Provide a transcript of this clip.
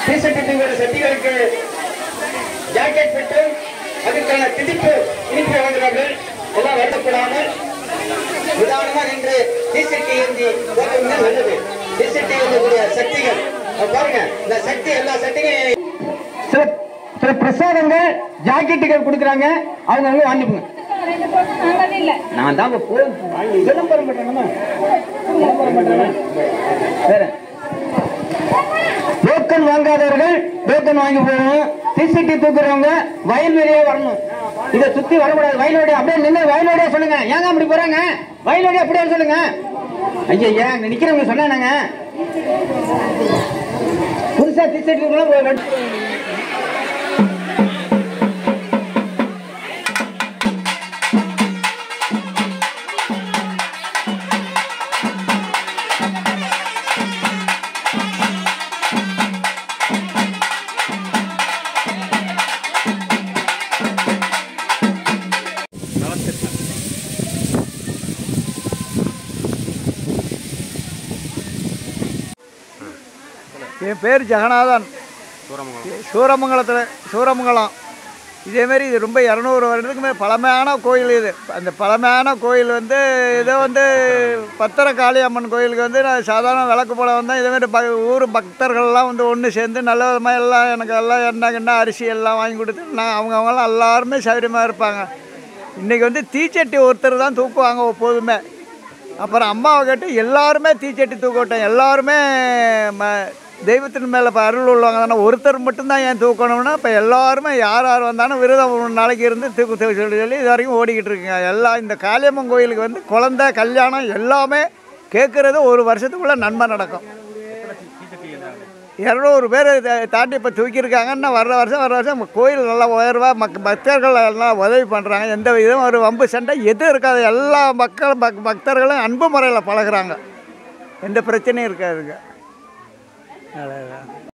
T shirt சட்டிகளுக்கு jacket விட்டு அதுக்கான திணிப்பு இனிப்பு வழங்குகிறார்கள். எல்லாம் வருத்தப்படாமல் நிதானமாக நின்று டிஷர்ட் ஏந்தி போட்டோம்னா நல்லது. டிஷர்ட் ஏந்தக்கூடிய சக்திகள் பாருங்க, இந்த சக்தி எல்லா சக்தியும் சில பிரசாதங்கள் ஜாக்கெட்டுகள் கொடுக்குறாங்க. அவங்க அங்கே வாங்கிப்போங்க. நான் தான் விளம்பரம் பண்றேன். டோக்கன் வாங்காதவர்கள் டோக்கன் வாங்கி போகணும். டிசிட்டி தூக்குறவங்க வயல்வெளியே வரணும். இதை சுத்தி வரக்கூடாது. வயல்வெளி அப்படியே நின்று வயல்வெளியா சொல்லுங்க. ஏங்க அப்படி போறாங்க? வயல்வெளி அப்படியே சொல்லுங்க. ஐயா அங்க நிக்கிறவங்க சொன்னாங்க புதுசா டிசிட்டி என் பேர் ஜெகநாதன். சூரமங்கலம். இதேமாரி இது ரொம்ப 200 வருடத்துக்குமே பழமையான கோயில். இது அந்த பழமையான கோயில் வந்து இதை வந்து பத்திரகாளி அம்மன் கோயிலுக்கு வந்து நான் சாதாரண விளக்கு போல வந்தேன். இதேமாரி ஊர் பக்தர்கள்லாம் வந்து ஒன்று சேர்ந்து நல்ல விதமாக எல்லாம் எனக்கு எல்லாம் எண்ணெய் அரிசி எல்லாம் வாங்கி கொடுத்து நான் அவங்கவுங்களாம் எல்லாருமே சௌகரியமாக இருப்பாங்க. இன்றைக்கி வந்து தீச்சட்டி ஒருத்தர் தான் தூக்குவாங்க எப்போதுமே. அப்புறம் அம்மாவை கேட்டு எல்லாருமே தீச்சட்டி தூக்கட்டும். எல்லாருமே தெய்வத்தின் மேலே இப்போ அருள் உள்ளவங்க தானே. ஒருத்தர் மட்டும்தான் ஏன் தூக்கணும்னா இப்போ எல்லாருமே யார் வந்தாலும் விரதம் 3 நாளைக்கு இருந்து தூக்கு சொல்லி இது வரைக்கும் ஓடிக்கிட்டு இருக்குங்க. எல்லாம் இந்த காளியம்மன் கோயிலுக்கு வந்து குழந்தை கல்யாணம் எல்லாமே கேட்குறது ஒரு வருஷத்துக்குள்ளே நன்மை நடக்கும். 200 பேர் தாண்டி இப்போ தூக்கியிருக்காங்கன்னா வர்ற வருஷம் கோயில் நல்லா உயர்வாக பக்தர்கள் எல்லாம் உதவி பண்ணுறாங்க. எந்த விதம் ஒரு வம்பு சண்டை எதுவும் இருக்காது. எல்லா பக்தர்களும் அன்பு முறையில் பழகுறாங்க. எந்த பிரச்சனையும் இருக்காதுங்க. அவ்வளோதான்.